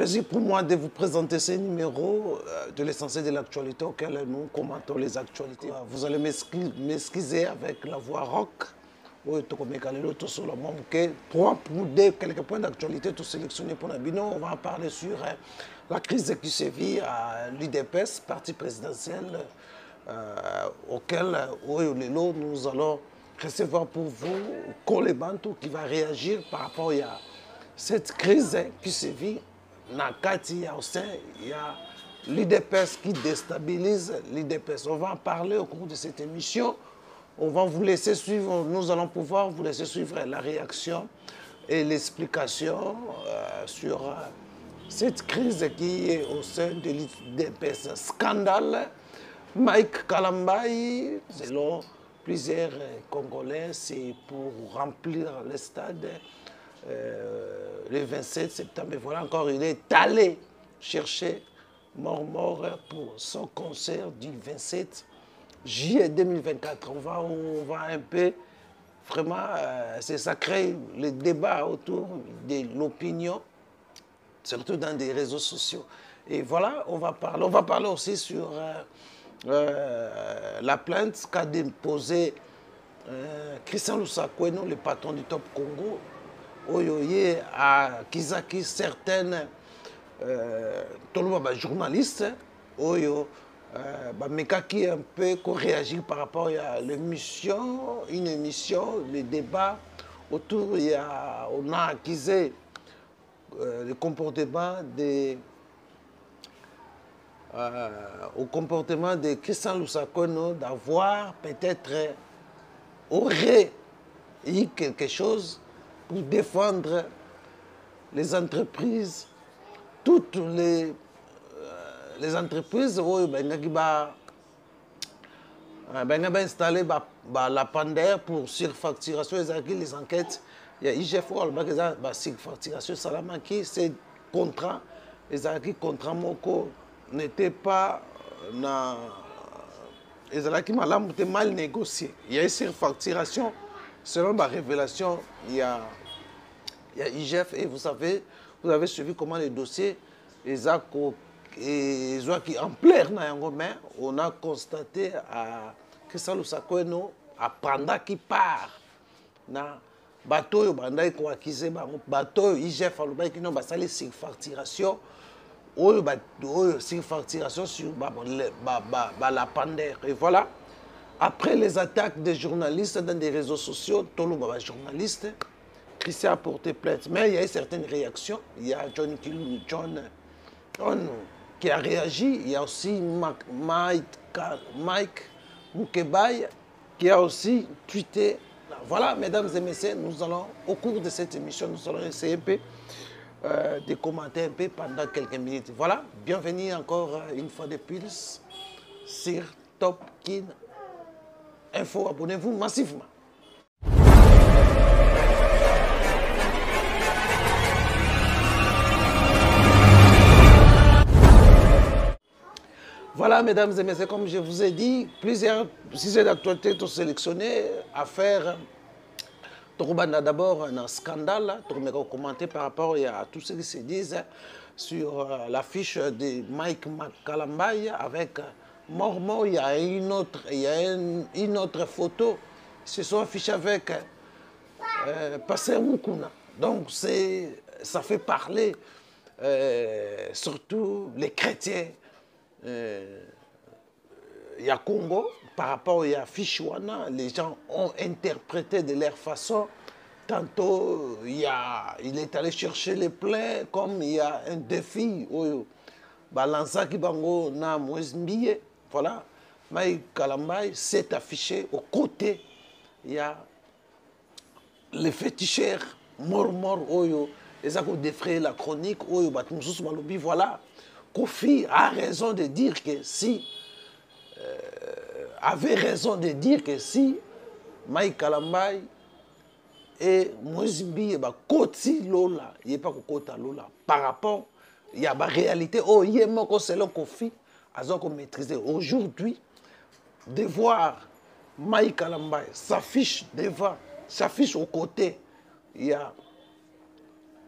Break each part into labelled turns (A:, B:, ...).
A: plaisir pour moi de vous présenter ce numéro de l'essentiel de l'actualité auquel nous commentons les actualités. Vous allez m'excuser avec la voix rock. Oui, trois pour quelques points d'actualité tout sélectionnés pour Nabino. On va parler sur la crise qui sévit à l'UDPS, parti présidentiel, auquel nous allons recevoir pour vous Kole Bantu qui va réagir par rapport à cette crise qui sévit. Il y a l'UDPS qui déstabilise l'UDPS. On va en parler au cours de cette émission. On va vous laisser suivre, nous allons pouvoir vous laisser suivre la réaction et l'explication sur cette crise qui est au sein de l'UDPS. Scandale, Mike Kalambai, selon plusieurs Congolais, c'est pour remplir le stade le 27 septembre. Et voilà encore, il est allé chercher Mort pour son concert du 27 juillet 2024. On va un peu, vraiment, ça crée le débat autour de l'opinion, surtout dans des réseaux sociaux. Et voilà, on va parler aussi sur la plainte qu'a déposée Christian Lusakweno, le patron du Top Congo, oyoye à Kizaki certaines journalistes oyo mekaki un peu qu'on réagit par rapport à l'émission, une émission, le débat autour on a accusé le comportement au comportement de Christian Lusakweno d'avoir peut-être aurait eu quelque chose pour défendre les entreprises, toutes les entreprises où ils installé la pandère pour surfacturation, les enquêtes. Il y a IGF qui a surfacturation, Salamaki, c'est contrat, les contrat Moko n'était pas mal négocié. Il y a une surfacturation. Selon ma révélation, il y a IGF et vous avez suivi comment les dossiers qui en plein mais on a constaté à Christian Lusakweno à Panda qui part na bateau banda ko akise ba bateau IGF alobaki qui non ba sali surfacturation surfacturation sur la pandère. Et voilà. Après les attaques des journalistes dans des réseaux sociaux, tous les journalistes, Christian a porté plainte. Mais il y a eu certaines réactions. Il y a John qui a réagi. Il y a aussi Mike Mukebai qui a aussi tweeté. Voilà, mesdames et messieurs, nous allons, au cours de cette émission, nous allons essayer un peu de commenter un peu pendant quelques minutes. Voilà, bienvenue encore une fois de plus sur Top Kin Info, abonnez-vous massivement. Voilà, mesdames et messieurs, comme je vous ai dit, plusieurs sujets d'actualité sont sélectionnés à faire. D'abord un scandale, on commenter par rapport à tout ce qui se dit sur l'affiche de Mike Kalambai avec Mormo. Il y a une autre photo. Ils se sont affichés avec Passer Mukuna. Donc ça fait parler surtout les chrétiens. Il y a Congo, par rapport à Fichouana, les gens ont interprété de leur façon. Tantôt, il est allé chercher les plaies, comme il y a un défi. Balanza Kibango na Mwesmbie. Voilà. Mike Kalambai s'est affiché au côté. Il y a les féticheurs mort Oyo. Les ont défrayé la chronique. Oyo Batmoussous Malobi. Voilà. Kofi a raison de dire que si. Avait raison de dire que si Mike Kalambai et Mwesmbie Koti Lola, il n'y a pas Kota Lola. Par rapport, il y a la réalité. Oh, il y a mon selon Kofi, ils ont maîtrisé. Aujourd'hui, de voir Mike Kalambai s'affiche devant, s'affiche aux côtés, il y a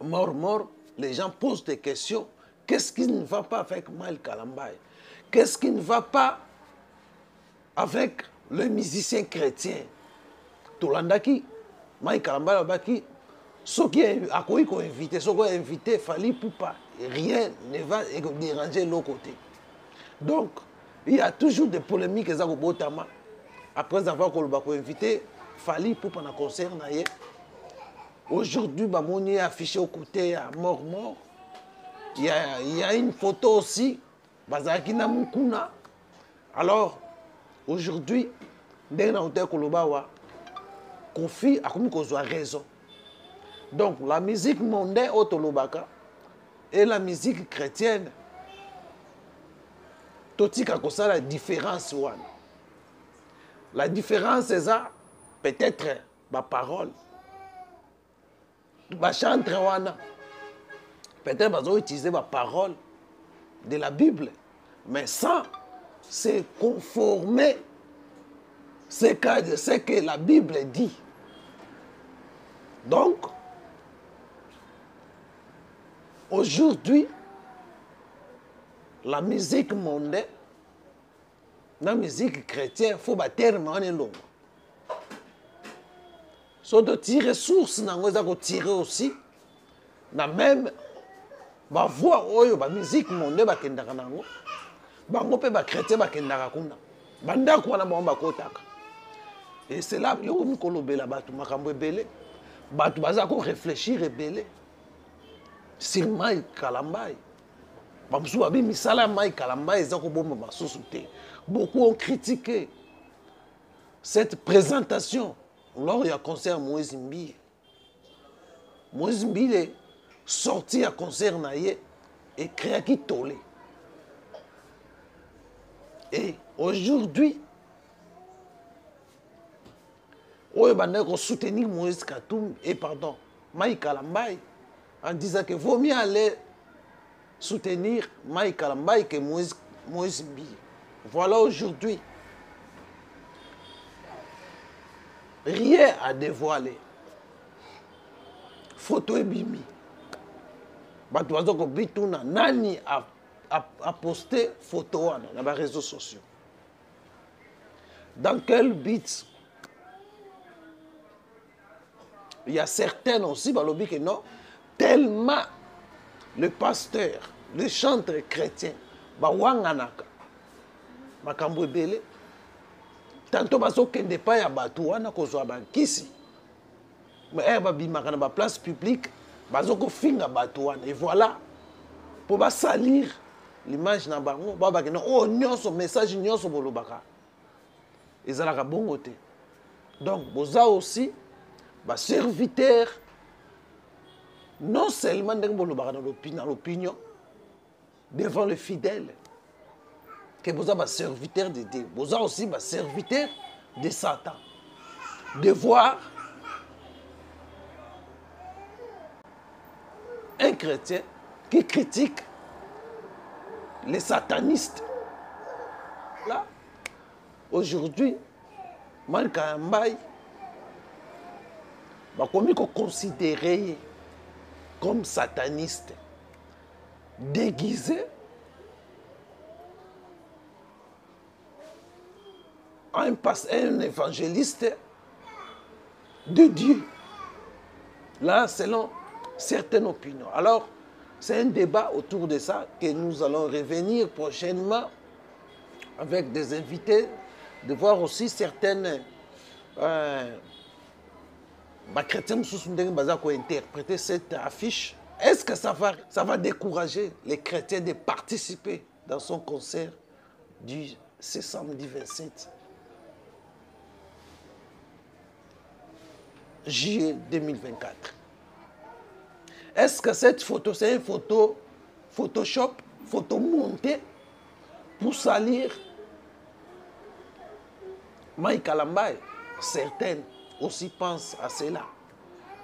A: mort, les gens posent des questions. Qu'est-ce qui ne va pas avec Mike Kalambay? Qu'est-ce qui ne va pas avec le musicien chrétien? Tolandaki, Mike Kalambay, ceux qui ont invité, ceux qui ont invité, Fally Ipupa, rien ne va déranger de l'autre côté. Donc, il y a toujours des polémiques après avoir invité Fally Ipupa dans le concert. Aujourd'hui, on est affiché aux côtés à mort. Il y a une photo aussi, Bazaki Namukuna. Alors, aujourd'hui, Kofi a comme raison. Donc, la musique mondaine au Tolobaka et la musique chrétienne, Totika kosa la différence. La différence, c'est ça, peut-être, ma parole. Ma chantre, peut-être qu'ils ont utilisé ma parole de la Bible, mais sans se conformer ce que la Bible dit. Donc, aujourd'hui, la musique mondaine, la musique chrétienne, il faut terme en long. So de tirer source, on tirer aussi, na même ba voix oyo ba musique mondaine ba kendaka nango, bango pe ba chrétien ba kendaka kuna, banda kwa na ba kotaka. Et c'est là que nous kolobela batu makambo ebele, batu baza ko réfléchir ebele. Sur Mike Kalambay. Beaucoup ont critiqué cette présentation lors du concert Moïse Mbille. Moïse Mbille est sorti à concert et créé qui tolé. Et aujourd'hui, on va soutenir Moïse Katoum et pardon, Mike Kalambay en disant qu'il vaut mieux aller soutenir Mike Kalambay que Moïse Mbille. Voilà aujourd'hui. Rien à dévoiler. Photo et bimi. Nani a posté photo dans les réseaux sociaux. Dans quel but? Il y a certains aussi, que non, tellement le pasteur, le chanteur chrétien, Wanganaka, Makambo Ebele, tantôt baso kende pa ya batu wana kozwa bakisi, mais babimaka na place publique, baso ko finga batu wana. Et voilà, pour ba salir l'image na bango, babaki na oh nyonso message nyonso bolobaka. Ezalaka bongo te. Donc boza aussi ba serviteur non seulement dans l'opinion, devant le fidèle, que vous avez un serviteur de Dieu, vous avez aussi un serviteur de Satan. De voir un chrétien qui critique les satanistes. Là, aujourd'hui, Mike Kalambay va considérer comme sataniste, déguisé en un évangéliste de Dieu. Là, selon certaines opinions. Alors, c'est un débat autour de ça que nous allons revenir prochainement avec des invités, de voir aussi certaines chrétiens qui interpréter cette affiche. Est-ce que ça va décourager les chrétiens de participer dans son concert du samedi 27 juillet 2024? Est-ce que cette photo, c'est une photo Photoshop, photo montée pour salir Mike Kalambay? Certaines aussi pensent à cela.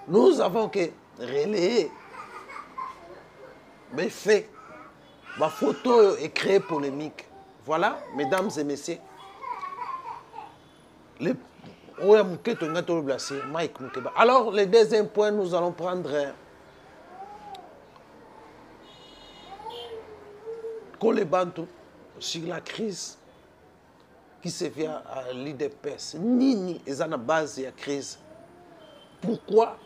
A: Nous avons que relayer mes faits. Ma photo est créée polémique. Voilà, mesdames et messieurs. Alors, le deuxième point, nous allons prendre Kolebanto sur la crise qui se vient à l'IDPS. Nini est à la base de la crise. Pourquoi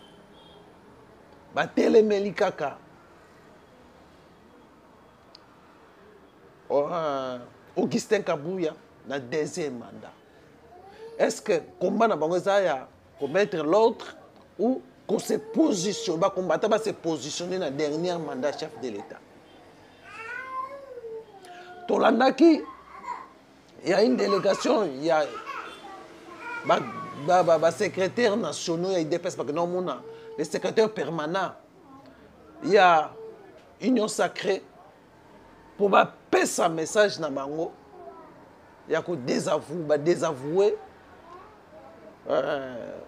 A: Batelemeli Kaka Augustin Kabouya na deuxième mandat. Est-ce que combat na bango ya commettre l'autre ou qu'on se positionne, combattant va se positionner dans le dernier mandat chef de l'État? Tolandaki, il y a une délégation, il y a secrétaire national, il y a IDPS, parce que non, les secrétaires permanents, il y a Union Sacrée, pour passer un message dans bango, il y a que désavouer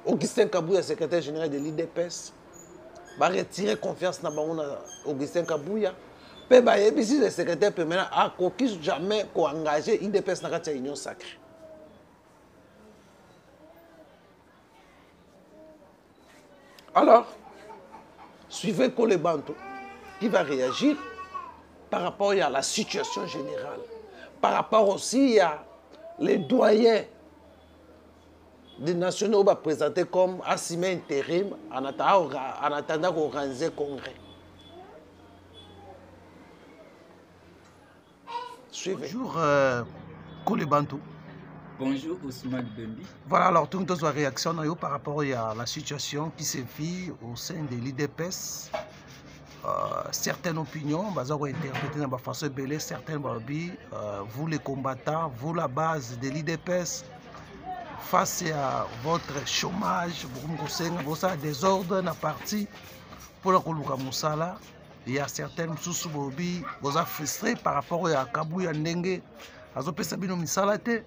A: Augustin Kabouya, secrétaire général de l'IDPS, va retirer confiance dans bango Augustin Kabouya. Si le secrétaire permanent a jamais engagé l'IDPS dans l'Union Sacrée. Alors, suivez Kolebanto qui va réagir par rapport à la situation générale, par rapport aussi à les doyens des nationaux présentés comme assimés intérim en attendant d'organiser le congrès. Suivez. Bonjour Kolebanto.
B: Bonjour Ousmane Bembi.
A: Voilà, alors tout le monde a réaction par rapport à la situation qui se vit au sein de l'IDPS. Certaines opinions, ont interprété de façon belle, certaines vous les combattants, vous la base de l'IDPS, face à votre chômage, vous avez des ordres dans la partie pour la Koluka Moussala. Il y a certaines sous bobi, vous êtes frustrés par rapport à Kabouya Ndenge, à Zopesabino Misalate.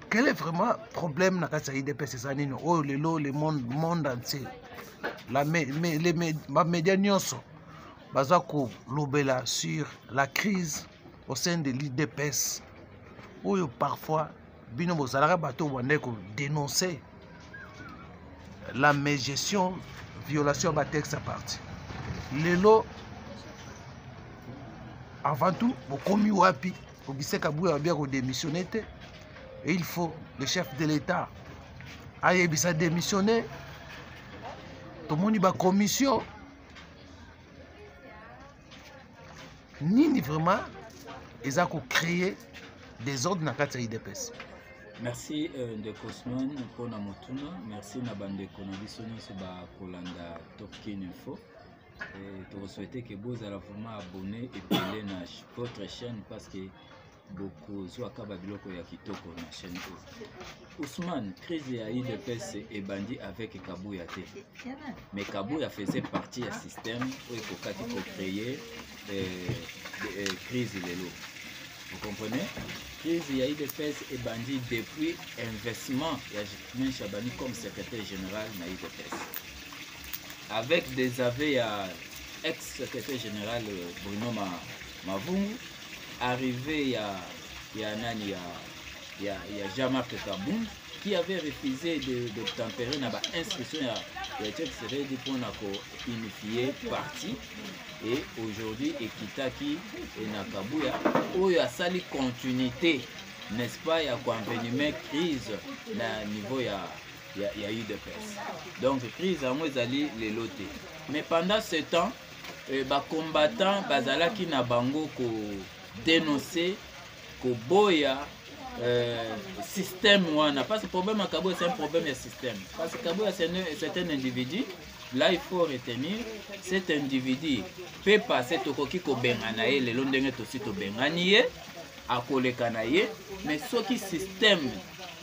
A: Quel est vraiment le problème dans l'IDPS? Le monde entier, les médias sur la crise au sein de l'IDPS, où parfois, dénoncer la mégestion, violation de texte à partir. Lelo, avant tout, comme Wapi, Augustin Kabouya a bien démissionné. Et il faut le chef de l'État aille démissionner. Tout le monde a une commission. Ni vraiment, ils ont créé des ordres dans le IDPS.
B: Merci de Cosman pour la motuna. Merci na bande konabisoni sur ba Kolanda Topkin Info. Et vous souhaitez que vous allez vraiment abonner et parler na votre chaîne parce que beaucoup soit kababiloko ya kitoko na chaîne. Ousmane, crise ya IDPS et bandit avec Kabouya té. Mais Kabouya faisait partie du système où il faut créer crise lelo. Vous comprenez? Crise ya IDPS et bandit depuis investissement ya Jacquemin Chabani comme secrétaire général na IDPS. Avec des aveux à ex-secrétaire général Bruno Mavungu, arrivé il y a Jean-Marc Kaboun qui avait refusé d'obtempérer dans l'inscription de la pour unifier parti. Et aujourd'hui, Ekitaki et Nakabouya, où il y a sali continuité, n'est-ce pas, il y a conveniment crise à niveau il y a eu de peste. Donc crise à moi les lotés. Mais pendant ce temps, les combattants bazalaki na bango ko dénoncer ko boya système wana parce que le problème à Kabouya c'est un problème de système parce que Kabouya c'est un individu. Là il faut retenir cet individu peut passer tokoki ko bengana ye le londenge to sito bengani ye akoleka na ye mais ce qui système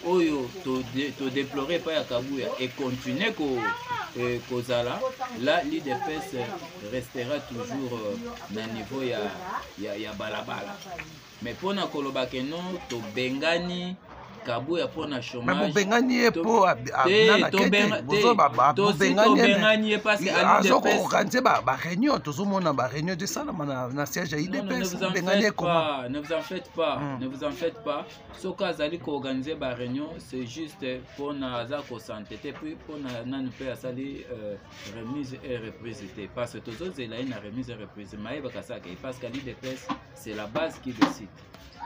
B: oyo to déplorer pas ya Kabouya et continuer kozala là l'IDPS restera toujours na niveau ya balabala mais pour na koloba que non to bengani Kabuya pour na chômage.
A: Mais bengani pour na kete bozo baba bengani
B: parce que à l'UDPS
A: organiser ba réunion tout monde ba réunion de ça na siège UDPS bengani comment
B: ne vous en faites pas ne vous en faites pas ce cas zali ko organiser ba réunion c'est juste pour na za ko s'entêter puis pour na nous payer sali remise et reprise parce que tous autres il a une remise et reprise mais parce que l'UDPS c'est la base qui décide.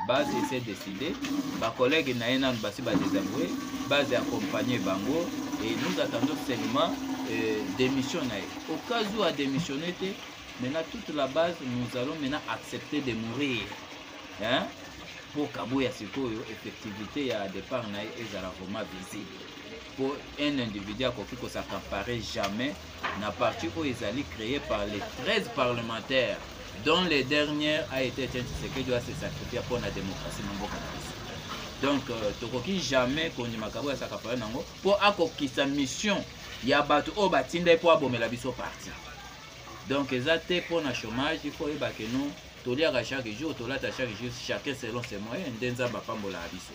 B: Base essaie de décider, ma collègue Naïna Mbassi va désavouer, base accompagner Bango et nous attendons seulement démission. Au cas où a démissionné, maintenant toute la base, nous allons maintenant accepter de mourir. Hein? Pour Kabuya Sikoyo, effectivité, il y a des départ et vraiment visible. Pour un individu qui ne s'accaparait jamais, la partie où ils allaient créer par les 13 parlementaires. Dont les dernières a été ce que doit se sacrifier pour la démocratie. Donc, tu jamais qu'on y m'a s'accaparer pour accomplir sa mission. Il y a battu au bâtiment pour abommer la biso parti. Donc, exactement pour le chômage, il faut que nous, tous les chaque jour, tous les chaque jour, chacun selon ses moyens, nous avons pas la biso.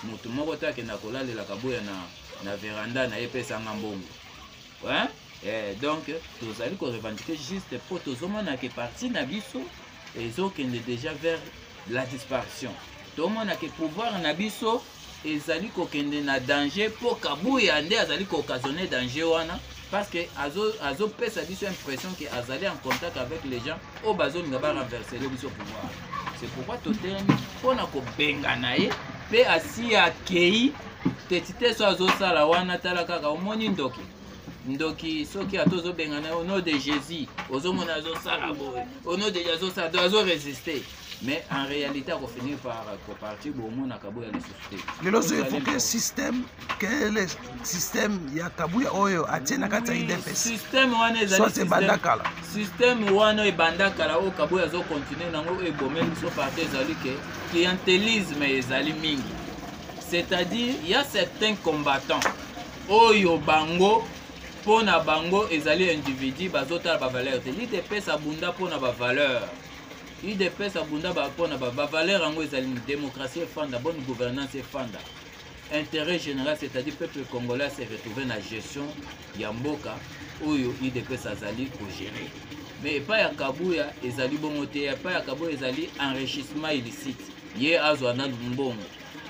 B: Nous tout le monde qui n'a pas la kabouya na véranda na épée sans mbongo. Ouais. Donc, tous allez revendiquer juste pour tous les gens qui sont partis dans Nabiso et ils ont déjà vers la disparition. Tout le monde qui pouvoir dans Nabiso et ils allaient dans danger pour Kabuya ande allait occasionner danger parce que azo pèse l'impression qu'ils allaient en contact avec les gens au bazo n'a pas renversé le pouvoir. C'est pourquoi tout le monde pour na ko benganaye pe asi akei tetite so azo sala wana tala kaka omoni ndoki. Ndoki soki atozo bengana au nom de Jésus, aux hommes nazo salabo, au nom de Jésus ça doit résister. Mais en réalité, on finit par partir au monde à Kabuya de société.
A: Le loso il faut que système ya Kabuya oyo atena kata IDPS.
B: Système wana ezali.
A: Soit c'est bandakala.
B: Système wana e bandakala o Kabuya zo continuer nango e bomel so parti ezali que clientélisme ezali mingi. C'est-à-dire il y a certains combattants oyo bango pona bango ezali individu bazotala ba valeur te l'IDPS abunda pona ba valeur l'IDPS abunda ba pona ba valeur yango ezali démocratie fanda bonne gouvernance fanda intérêt général c'est-à-dire peuple congolais se retrouver na gestion ya mboka oyo l'IDPS azali ko gérer mais pas ya Kabuya ezali bongote pas ya Kabuya ezali enrichissement illicite ye azwana mbongo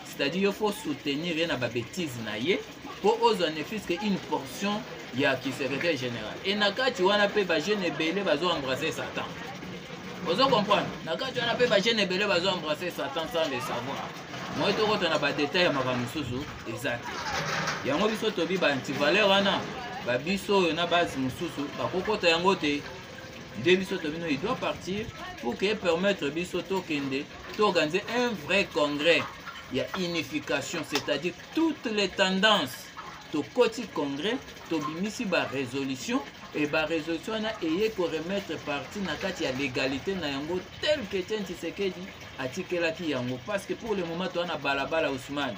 B: c'est-à-dire il faut soutenir na ba bêtise na ye pour ozo ne fût qu'une portion ya qui secrétaire général et nakati wana pe ba jeune belé bazo embrasser Satan. Vous comprenez? Nakati wana pe ba jeune belé bazo embrasser Satan sans le savoir. Moi to ko na ba détail ma ba mususu exact. Yango biso to bi ba anti valeur wana ba biso na base mususu ba kokota yango te. De biso to bino il doit partir pour que permettre biso to kende to organiser un vrai congrès. Il y a unification, c'est-à-dire toutes les tendances. Au côté congrès, to bimisi ba résolution et ba résolution na eye ko remettre parti na kati ya légalité na yango tel que Tshisekedi atikela ki yango parce que pour le moment to na balabala Ousmane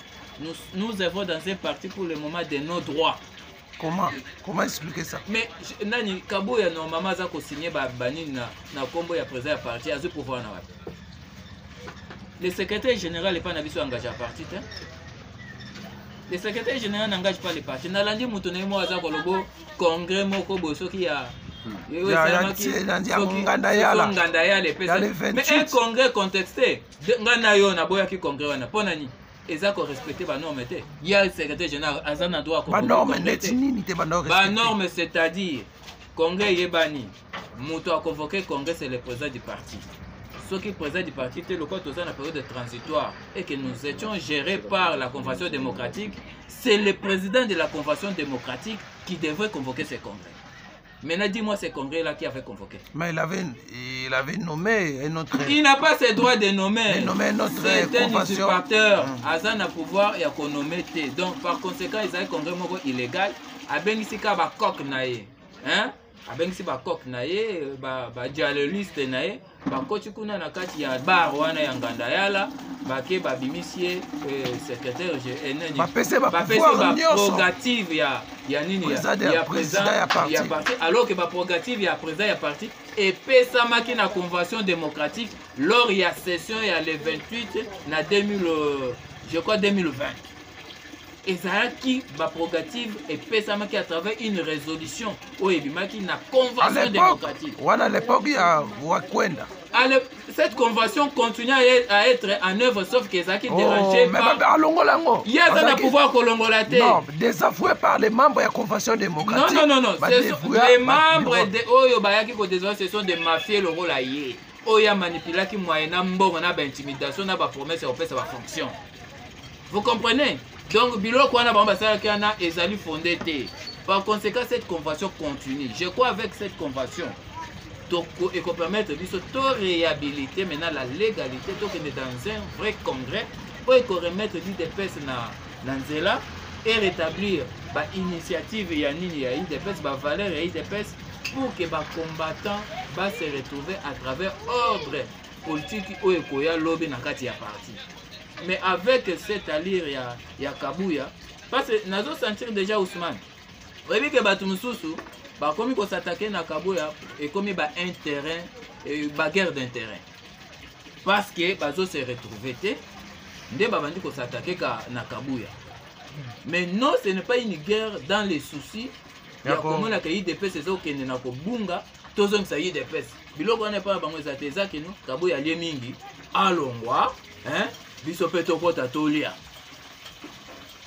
B: nous avons dans un parti pour le moment de nos droits.
A: Comment expliquer ça?
B: Mais nani Kabuya normalement za ko signer ba banini na kombo ya président ya parti azu pouvoir na wapi. Le secrétaire général n'est pas na biso engagé à parti hein? Le secrétaire général n'engage pas les partis. Nalandi Moutonné moi à Zakolobo, congrès moko boso qui a. Mais un congrès contexté. Nganayo na boya qui congrès wana ponani. Ezako respecter ba norme té. Il y a le secrétaire général azana droit ko.
A: Ba norme neti nini té ba norme.
B: Ba norme c'est-à-dire congrès yebani. Muto a convoqué congrès c'est le président du parti. Ce qui préside du parti, c'est le cas de la période transitoire et que nous étions gérés par la Convention démocratique, c'est le président de la Convention démocratique qui devrait convoquer ce congrès. Maintenant, dis-moi ce congrès-là qui avait convoqué.
A: Mais il avait nommé un autre...
B: Il n'a pas ce droit de nommer.
A: C'est
B: un usurpateur. Azan a pouvoir et a nommer. Donc, par conséquent, il y a un congrès illégal. A Bengisika ba kok nae. Hein? A Bengisika ba kok nae, ba dialogiste nae. Bakoti kuna na kati ya bar wana ya Ngandayala bake babimisie secrétaire général ba prérogative ya nini ya président ya parti alors que ba prérogative ya président ya parti et pesamaki na convention démocratique lors ya session ya le 28 na je crois 2020. Et ça qui ma prérogative et qui à travers une résolution au Ebimaki na convention démocratique.
A: À l'époque, il y a Wakwenda.
B: Cette convention continue à être en œuvre sauf que ça qui dérangeait par... Il y a un pouvoir colongolate.
A: Non, désavoué par les membres de la convention démocratique.
B: Non. Les membres de Oyobayaki ce sont des mafieux le rôle aïe. Oya manipulaki moyena mbongo na intimidation na ba promesse et opesa ba fonction. Vous comprenez? Donc, biloko wana bambasala qui ana ezali fondé té. Par conséquent, cette convention continue. Je crois avec cette convention, et qu'on permette de réhabiliter maintenant la légalité, donc on est dans un vrai congrès, pour qu'on remette l'IDPS dans Nzela et rétablir l'initiative Yanini et l'IDPS, la valeur et l'IDPS pour que les combattants se retrouvent à travers ordre politique ou ekoya lobby na kati ya parti. Mais avec cette allure il y a Kabouya, parce que nous sentir déjà Ousmane. Vous voyez que Batumsusu, comme il s'attaquer à Kabouya, et comme il y a un terrain, une guerre d'intérêt. Parce que Bazo s'est retrouvé, il faut s'attaquer à Kabouya. Mais non, ce n'est pas une guerre dans les soucis. Il y a comme on a créé des pèses, c'est ça qui est dans Bunga, tous ont sailli des pèses. Bilo qu'on n'est pas dans les atésas qui nous, Kabouya lié mingi, allongwa, hein? Biso peto kota tolia.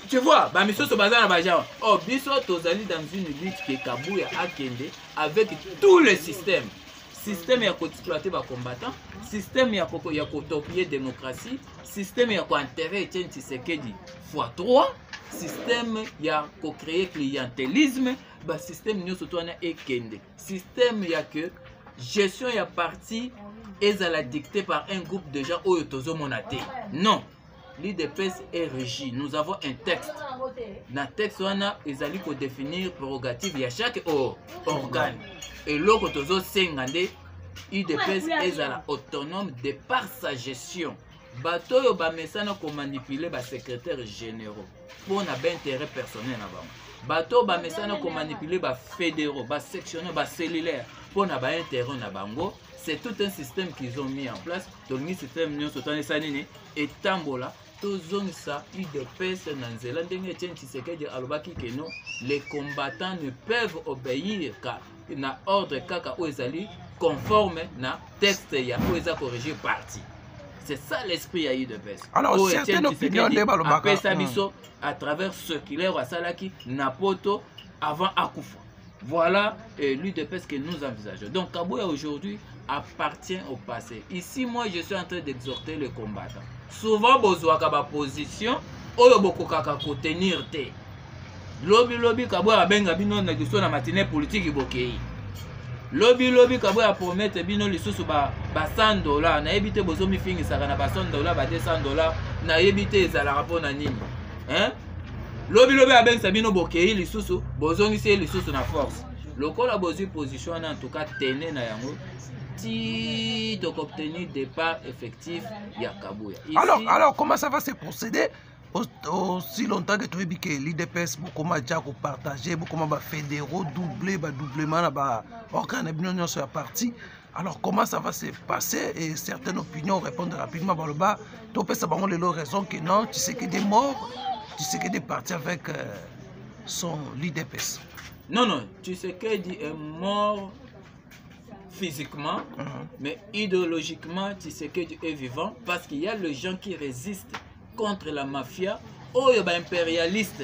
B: Tu vois, ba miso so bazana baja. Oh, biso tozali dans une lutte que Kabouya a kende avec tout le système. Système ya exploiter ba combattants, système ya kotopier démocratie, système ya ko enterrer Etienne Tshisekedi x3, système ya ko créer clientélisme, ba système nyo surtout na ekende. Système ya que gestion ya parti est à la dictée par un groupe de gens oyotozo monaté. Non, l'IDPS est régie. Nous avons un texte. Dans le texte, on a pour définir prérogative de chaque organe. Et l'autozo sengande, l'IDPS est à la autonome de par sa gestion. Bato yo ba mesana ko manipuler ba secrétaire généraux pour na ba intérêt personnel na ba. Bato ba mesana ko manipuler ba fédéraux, ba sectionnaires, ba cellulaires pour na ba intérêt na bango. C'est tout un système qu'ils ont mis en place. Donc, le système nous et tambola, tous ça, IDPS, Nanzela, les combattants ne peuvent obéir qu'à ordre kaka oezali conforme na texte ya oeza corrigé parti. C'est ça l'esprit ya IDPS.
A: Alors, certaines opinions
B: à travers ce qu'il est à Salaki, Napoto, avant Akoufa. Voilà l'UDPS que nous envisageons. Donc Kabouya aujourd'hui appartient au passé. Ici, moi, je suis en train d'exhorter les combattants. Souvent, bozouaka ba position, oyo bokokaka ko tenir te. Lobby Kabouya benga bino na diso na matinée politique bokei. Lobby Kabouya promettre bino lisusu ba $100 na ebité bozomi fingi saka na ba $100 ba $200 na ebité ezala rapport na nini. Hein? Lobby abengi sabino bokei lisusu bozongisi lisusu na force. Lokola bozu position en tout cas tenez na yango ti donc obtenir des parts effectives ya Kabouya.
A: Alors comment ça va se procéder aussi longtemps que tu veux que l'IDPS beaucoup déjà partager beaucoup de fédéraux doublement na ba organe bino sur la partie. Alors comment ça va se passer et certaines opinions répondent rapidement par le bas. Tu peux savoir les raisons que non, tu sais que des morts. Tu sais qu'il est parti avec son l'IDPS.
B: Non, tu sais qu'il est mort physiquement, mais idéologiquement, tu sais qu'il est vivant parce qu'il y a les gens qui résistent contre la mafia ou les impérialistes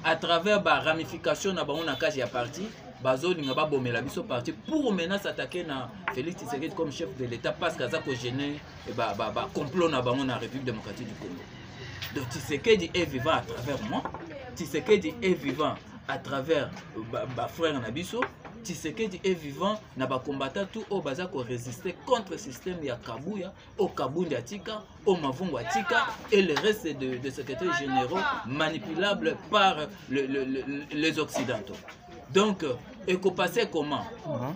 B: à travers la ramification de la parti. Bazo n'ingaba bomela biso parti pour maintenant s'attaquer na Félix Tshisekedi comme chef de l'État parce qu'il a gêné complot na bango na République démocratique du Congo. Donc Tshisekedi est vivant à travers moi, Tshisekedi est vivant à travers frère Nabiso, Tshisekedi est vivant na ba combattant tout au baza ko résister contre le système ya Kabouya, au Kabundi Atika, au Mavungu Atika et le reste de secrétaires généraux manipulables par les Occidentaux. Donc, et qu'on passait comment?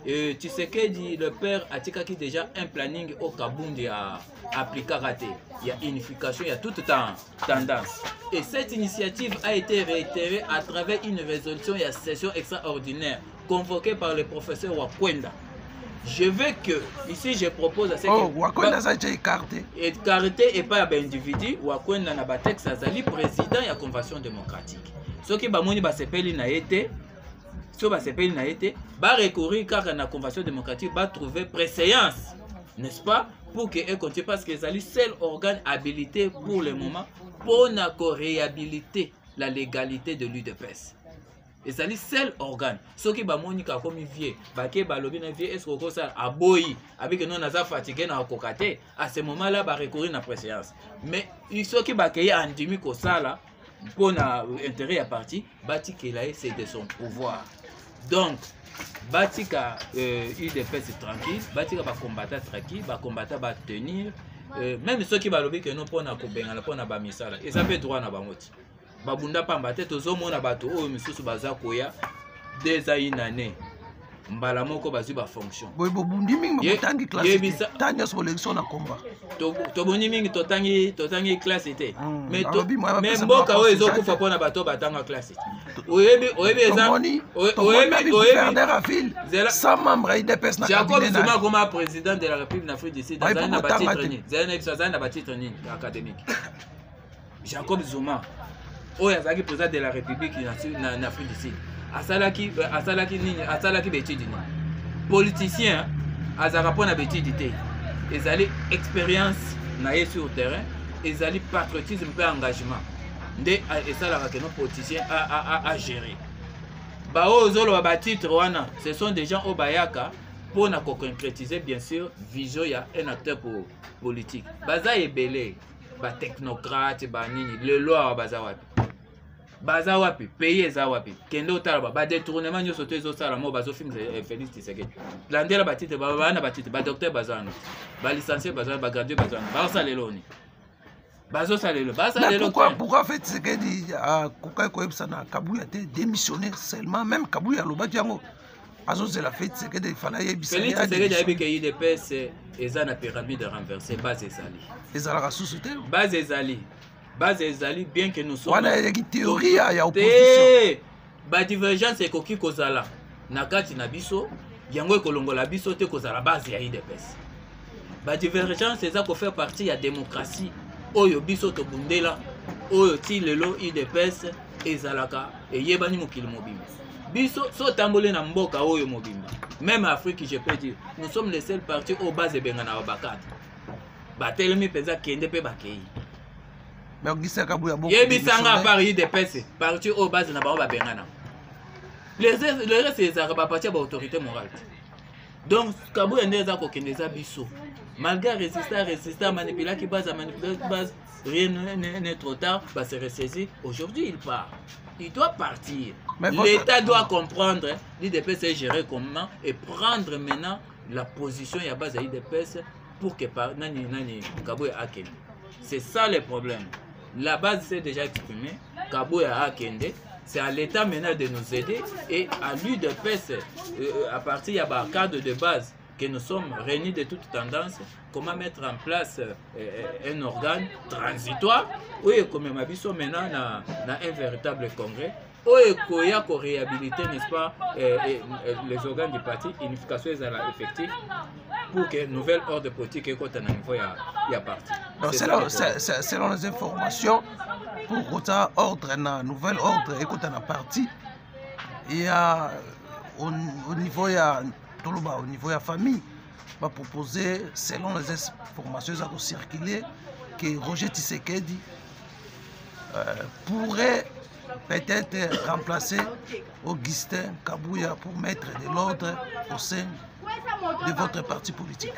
B: Tshisekedi, le père Atika qui déjà un planning au Kabundi à appliquer raté. Il y a unification, il y a toute tendance. Et cette initiative a été réitérée à travers une résolution et une session extraordinaire convoquée par le professeur Wakwenda. Je veux que, ici je propose à ce
A: que... Wakwenda ça été écarté.
B: Écarté et pas d'individu, Wakwenda na batex azali président de la Convention démocratique. Ce qui bamoni basepeli na été, ce basepeli na été, ba recourir car la Convention démocratique va trouver préséance, n'est-ce pas, pour que continue parce que c'est le seul organe habilité pour le moment pour réhabiliter la légalité de l'UDPS. Et c'est le seul organe. Ce qui va monica comme vieux, baké balobi na vieux, est-ce que ça a boyi, avec que nous on a fatigué na kokate, à ce moment-là va recourir à préséance. Mais ce qui va créer un demi ko ça là, pour intérêt à parti, bati que là c'est de son pouvoir. Donc Batika UDPS tranquille, Batika va combattre tranquille, va combattre va tenir, même ceux qui va lobby que nous pour na kobenga pour na bamisala, et ça fait droit na bamoti. Babunda pamba te tozomona bato oyo misusu baza koya des années. Mbala moko bazu ba fonction.
A: Boy bobundi mingi motangi classe. Tanya so élection na combat.
B: To boni mingi totangi classe était. Mais mboka oyo ezokufa pona bato batanga classe. Oyebi eza
A: oyebi sans membre IDPS na
B: Jacob Zuma comme président de la République d'Afrique du Sud dans na batitre ni. Zana na batitre ni académique. Jacob Zuma oyo azaki président de la République en Afrique du Sud. Asalaki betidi ni politicien azaka pona betidi te ezali expérience na ye sur terrain ezali patriotisme pe engagement nde esalaka que nos politiciens à gérer ba ozolo ba titre wana ce sont des gens au bayaka pona ko concrétiser bien sûr vision ya un acteur politique baza ebele ba technocrate ba nini le loi baza wapi baza wapi pays eza wapi kendo tala ba détournement nyoso to ezosala mo bazo film Félix Tshisekedi landela batite bana batite ba docteur bazano ba licencié bazano ba gradué bazano ba salelo ni bazo salelo ba salelo.
A: Pourquoi fait Tshisekedi a kokai ko ebsana Kabuya te démissionner seulement même Kabuya lobaki yango azo zela fait Tshisekedi il fallait yebisa
B: Félix Tshisekedi abi ke IDPS eza na pyramide renversée base ezali
A: ezala sous-souté
B: base ezali bien que nous sommes
A: wana yeki théorie ya opposition
B: ba divergence ekoki kozala na kati na biso yango ekolongola biso te kozala base ya IDPS ba divergence eza ko faire partie ya démocratie oyo biso to bundela oyo ti lelo IDPS ezalaka eyebani mokili mobimba biso so tambole na mboka oyo mobimba même Afrique je peux dire nous sommes les seuls partis au base benga na bakati batelemi penza kende pe bakei.
A: Mais
B: yebisanga à Paris des PC parti au base na ba bengana le reste c'est ça ba parti ba autorité morale donc Kabuya ndeza ko kendeza biso malgré résistant manipuler qui base rien n'est trop tard va se ressaisir aujourd'hui il part il doit partir. L'État doit comprendre l'IDPS est géré comment et prendre maintenant la position ya base à IDPS pour que nani Kabuya akende. C'est ça le problème. La base s'est déjà exprimée, Kabuya Akende, c'est à l'État maintenant de nous aider et à l'UDPS, à partir d'un cadre de base que nous sommes réunis de toutes tendances, comment mettre en place un organe transitoire, oui, comme Mabiso maintenant dans un véritable congrès, où il y a qu'on réhabiliter, n'est-ce pas, les organes du parti, unification est effective pour que nouvelle ordre politique et quand on a niveau il y a parti.
A: Selon les informations, pour que ordre na nouvelle ordre et quand on a parti, il y a au niveau ya toloba au niveau ya famille va proposer selon les informations qui ont circulé que Roger Tshisekedi pourrait peut-être remplacer Augustin Kabuya pour mettre de l'ordre au sein de votre parti politique.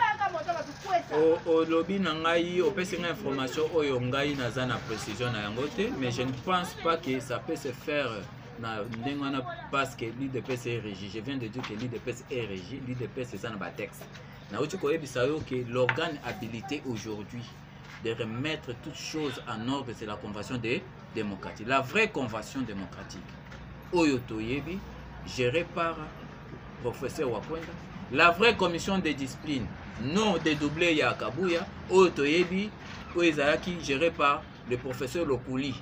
B: Au lobby nangai au pesi une information oyo ngai naza na précision na yango te, mais je ne pense pas que ça peut se faire parce que l'IDPS est régi. Je viens de dire que l'IDPS est régi, l'IDPS est un texte. Que l'organe habilité aujourd'hui de remettre toutes choses en ordre, c'est la convention démocratique. La vraie convention démocratique. Oyoto Yebi, gérée par professeur Wakwenda. La vraie commission de discipline, non dédoublée ya Kabuya. Oyoto Yebi, Oezaki, gérée par le professeur Lokuli.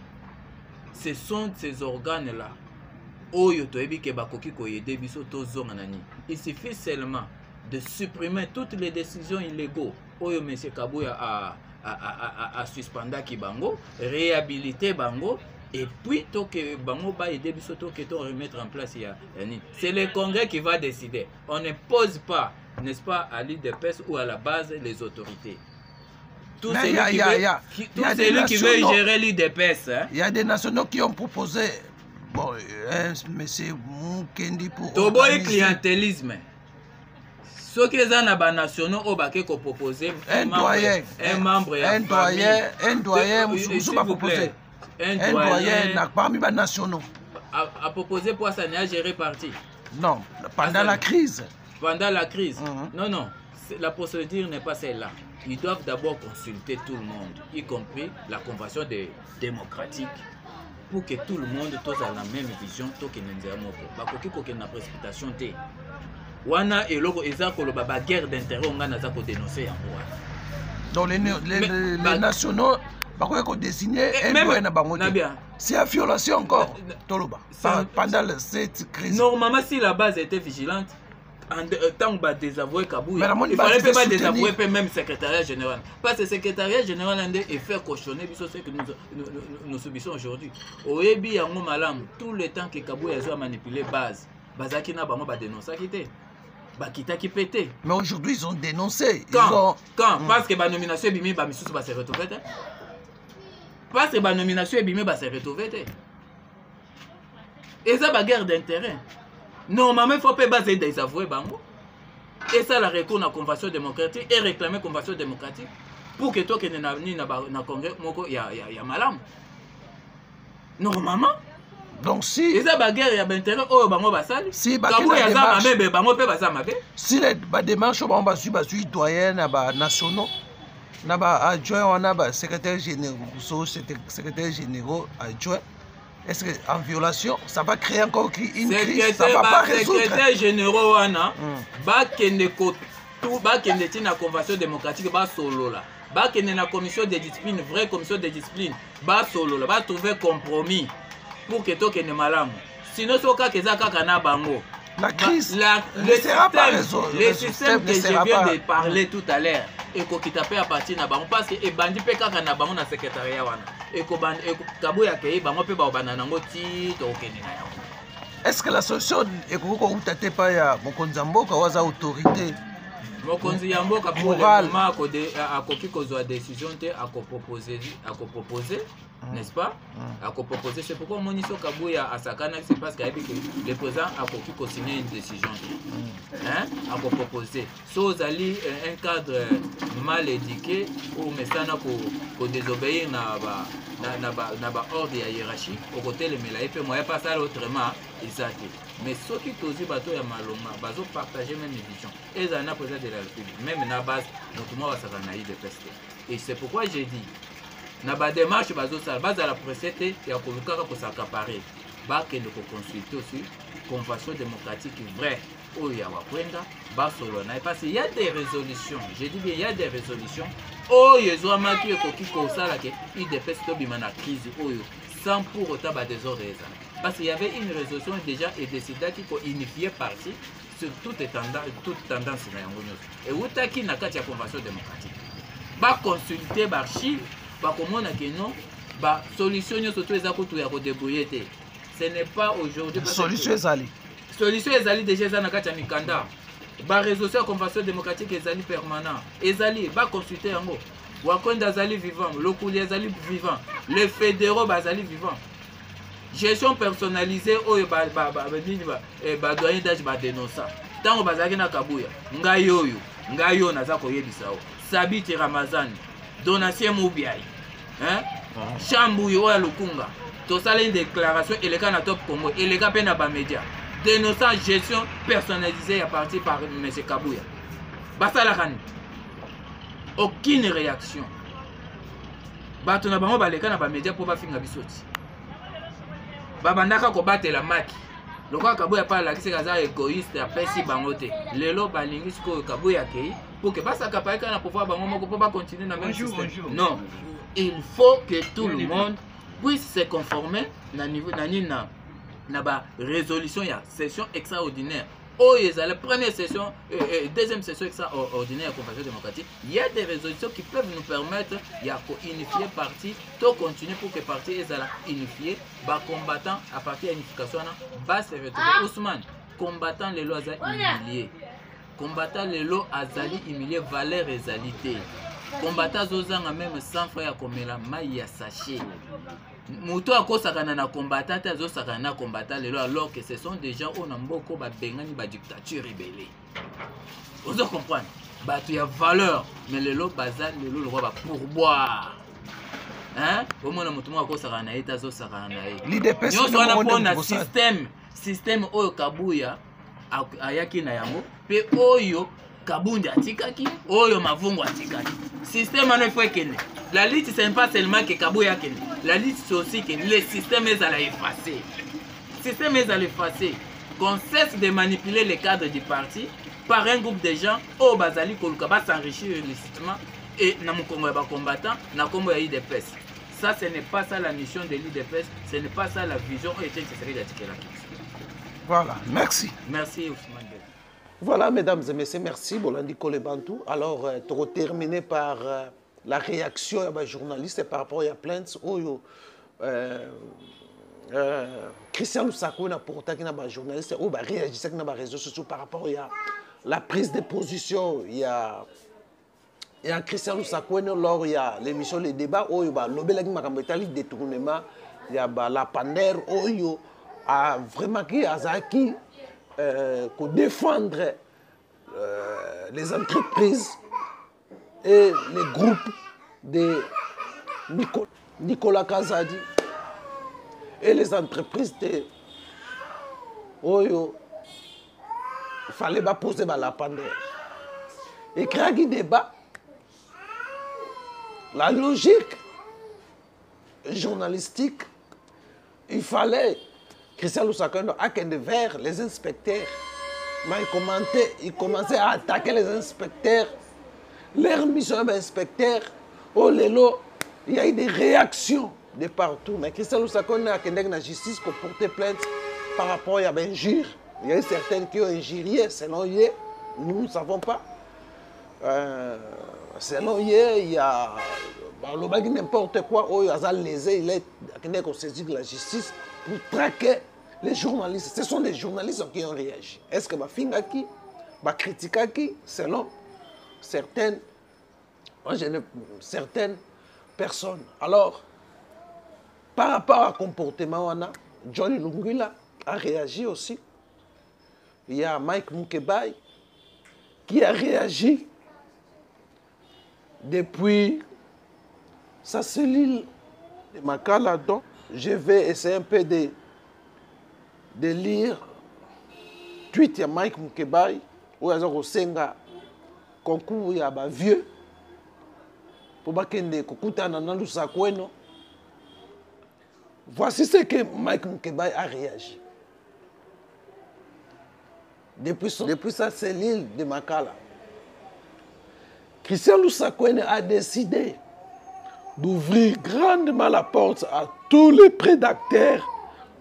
B: Ce sont ces organes-là. Il suffit seulement de supprimer toutes les décisions illégaux. Oyo M. Kabouya a suspendu Bango, réhabilité Bango, et puis que Bango va aider à remettre en place. C'est le Congrès qui va décider. On ne pose pas, n'est-ce pas, à l'IDPS ou à la base les autorités. Tout celui qui veut gérer l'IDPS. Il
A: y a des nationaux qui ont proposé. Bon, monsieur Moukendi pour.
B: Tobo et clientélisme. Ce qui est en nationaux, on va proposer
A: un doyen, vous va proposer. Un doyen parmi les nationaux.
B: À proposer pour ça, n'a géré parti.
A: Non, pendant la crise.
B: Pendant la crise. Non, la procédure n'est pas celle-là. Ils doivent d'abord consulter tout le monde, y compris la convention démocratique, pour que tout le monde soit dans la même vision. La précipitation. Wana et logo ezako le baba guerre d'intérêt on a zako dénoncer en roi.
A: Donc les nationaux bakoyeko désigner un doyen na bango. C'est une violation encore toloba pendant cette crise.
B: Normalement si la base était vigilante en tant que désavoué Kabouya, il fallait pas désavouer même secrétariat général. Parce que le secrétariat général est fait cautionner ce que nous subissons aujourd'hui. Au Ebi yango malam tout le temps que Kabouya a manipulé base, bazaki na bango ba dénoncer quitté.
A: Mais aujourd'hui, ils ont dénoncé.
B: Quand parce que la nomination est bimé, Bamissous va se retrouver. Parce que la nomination est bimé, va se retrouver. Et ça, c'est la guerre d'intérêt. Normalement, il faut pas baser des avoués. Et ça, la recours à la convention démocratique et réclamer la convention démocratique pour que toi, que tu n'as pas congrès, il y a malam. Normalement.
A: Donc si si les démarches vont suivre doyen nationaux, adjoint secrétaire général adjoint, est-ce que en violation ça va créer encore une crise, ça va pas résoudre.
B: Secrétaire général ba kende na convention démocratique ba solo là. Ba kende na commission de discipline, vraie commission de discipline, ba solo là, ba trouver compromis. Pour que toi qui ne malam. Sinon, ce cas na bango.
A: La crise
B: le système que je viens de parler tout à l'heure et qui t'a fait à partir de bango parce que bandi pe kaka na bango na secrétariat wana et ko Kabouya ke bango pe ba banana ngo ti to okene na yango.
A: Est-ce que la solution est ko utate pa ya mokonzamboka waza autorité
B: mokonzi ya mboka pour le moment akoki kozwa décision te proposer n'est-ce pas? À proposer, c'est pourquoi Moniso Kabouya à Sakana, c'est parce que le président a signé une décision. Hein? À proposer. Si Ali un cadre mal éduqué ou maintenant pour désobéir na ordre et hiérarchie, au côté le mélaï peut moi pas ça autrement, exact. Mais ceux qui aussi bateau ya maloma, bazo partager même vision. Et ça n'a président de la République, même na base, notamment à Sakana de peste. Et c'est pourquoi j'ai dit. Na ba démarche bazo sala base à la précédente et à kolukaka ko s'accaparer ba kende ko consulter aussi convention démocratique vraie oya wa kwenda ba solo na parce qu'il y a des résolutions, je dis bien il y a des résolutions oyo zo amaki ko kiko sala ke IDPS to bimana crise oyo sans pour autant ba désordre parce qu'il y avait une résolution déjà et décidé qui ko unifier parti sur toute tendance na yango nyos et utaki na kati ya convention démocratique ba consulter ba archive. Solution ce n'est pas aujourd'hui.
A: Solution ezali.
B: Solution ezali déjà za na kati ya mikanda. Ba résolution ya convention démocratique ezali permanent. Ezali ba consulter yango. Wakonda ezali vivant, Lokuli ezali vivant, les fédéraux bazali vivant. Gestion personnalisée oyo ba doyen d'âge ba dénoncer. Tango bazaki na Kabouya. Ngayo naza koyebisa o. Sabiti Ramazani. Donatien Moubiaï. Hein? Chambouille ou à Lukunga. Tout ça, une déclaration, et les cas top Congo, et les cas peine à média. Dénonçant gestion personnalisée à partir par M. Kabouya. Basalakan. Aucune réaction. Batona bango baleka na ba média pour ba finga bisoti. Babandaka ko batela la maki. Lokwa Kabouya parle là qui c'est kaza égoïste à pesi bangote. Lelo balingi ko Kabouya kei. Pour que ça capable na pouvoir pas continuer dans le même système. Non, il faut que tout le monde puisse se conformer na niveau na ba résolution ya session extraordinaire Oh, la première session, deuxième session extraordinaire de Convention démocratique, il y a des résolutions qui peuvent nous permettre d'unifier parti, de continuer pour que le parti soit unifié, combattant à partir de l'unification, bas se retrouver. Ousmane, combattant les lois humiliés, combattant les lois azali humiliés, valeur et égalité, combattant zozanga même sans frère comme la maille à sachet. Muto akosakana na combattant azosakana na combattant lelo alors que ce sont des gens on a mboko ba bengani ba dictature rebelle. Vous comprenez? Bah tu as valeur mais lelo bazal lelo le roi ba pourboire. Hein? Au moins muto akosakana na eta zosakana na ye.
A: L'IDPS
B: Nous on a un système oyo kabuya ayaki na yango pe oyo Kabundi atikaki, oyo mavungu atikaki. Système en effet kene. La lutte c'est pas seulement que Kabuya kene. La lutte c'est aussi que le système est à la effacer. Le système est à l'effacer. Qu'on cesse de manipuler les cadres du parti par un groupe de gens au Bazali Kolukaba s'enrichir illicitement et na mukongo ya combattant na kombo ya IDPS. Ça ce n'est pas ça la mission de l'IDPS, ce n'est pas ça la vision et c'est ce qui
A: Voilà, merci.
B: Merci Ousmane.
A: Voilà, mesdames et messieurs, merci, Bolandi Kolebantou. Alors, pour terminer par la réaction des journalistes par rapport à la plainte, Christian Lusako a porté un journaliste qui a réagi sur les réseaux sociaux par rapport à la prise de position. Il y a Christian Lusako lors de l'émission Les Débats, où il y a le détournement, il y a la pandère, où il y a vraiment qui pour défendre les entreprises et les groupes de Nicolas Kazadi et les entreprises de Oyo. Il fallait pas poser la pandémie. Et créer un débat, la logique journalistique, il fallait Christian Lusako aller vers les inspecteurs. Mais il commençait à attaquer les inspecteurs. Leur mission d'inspecteur, oh lélo, il y a eu des réactions de partout. Mais Christian Lusako a allé la justice pour porter plainte par rapport à l'injure. Il y a eu certaines qui ont injurié, selon eux, nous ne savons pas. Selon eux, il y a n'importe quoi, il y a lésé, il est saisi de la justice pour traquer les journalistes. Ce sont les journalistes qui ont réagi. Est-ce que Bafingaki, Bakritikaki, selon certaines personnes. Alors, par rapport au comportement, Johnny Lungula a réagi aussi. Il y a Mike Mukebai qui a réagi depuis sa cellule de Makala. Donc, je vais essayer un peu de lire tweet de Mike Mukebai où il y a un concours ya ba vieux pour bakende kokutana na Lusako. Voici ce que Mike Mukebai a réagi. Depuis sa cellule de Makala, Christian Lusako a décidé d'ouvrir grandement la porte à tous les prédateurs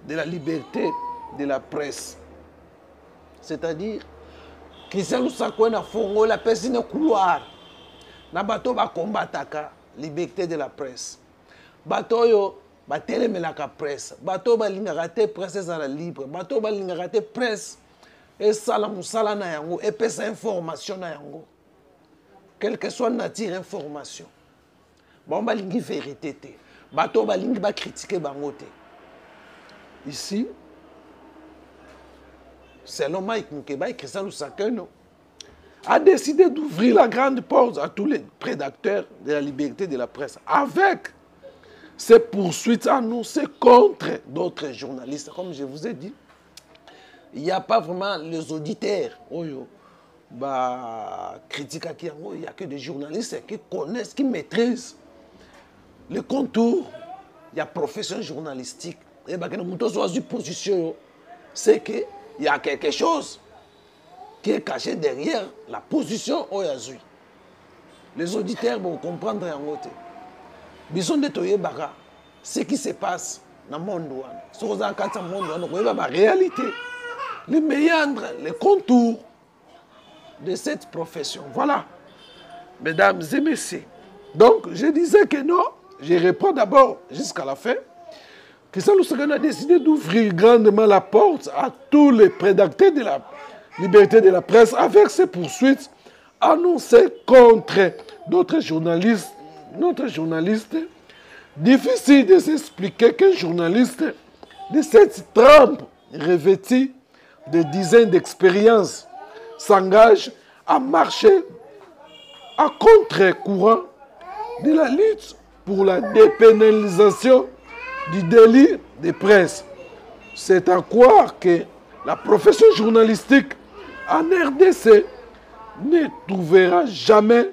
A: de la liberté de la presse. C'est-à-dire, Christian Lusako a fait la personne de couloir. Na bato ba combataka liberté de la presse. Bato yo ba telemelaka presse. Bato ba lingaka te presse za la libre. Bato ba lingaka te presse et sala musala na yango et pesa information na yango. Quelle que soit nature information. Bon ba lingi vérité te. Bato ba lingi ba critiquer bango te. Ici, selon Mike Mukebai, Christian Lusako a décidé d'ouvrir la grande porte à tous les prédateurs de la liberté de la presse, avec ces poursuites annoncées contre d'autres journalistes. Comme je vous ai dit, il n'y a pas vraiment les auditeurs critiquent, il n'y a que des journalistes qui connaissent, qui maîtrisent les contours. Il y a profession journalistique. Et position, c'est qu'il y a quelque chose qui est caché derrière la position Oyazui. Les auditeurs vont comprendre en côté. Bison de Toyebara, ce qui se passe dans le monde, ce qui se passe dans le monde, la réalité. les méandres, les contours de cette profession. Voilà, mesdames et messieurs. Donc, je disais que non, je reprends d'abord jusqu'à la fin. Christian Lusaka a décidé d'ouvrir grandement la porte à tous les prédateurs de la liberté de la presse avec ses poursuites annoncées contre d'autres journalistes. Notre journaliste, difficile de s'expliquer qu'un journaliste de cette trempe revêtu de dizaines d'expériences s'engage à marcher à contre-courant de la lutte pour la dépénalisation du délit de presse. C'est à croire que la profession journalistique en RDC ne trouvera jamais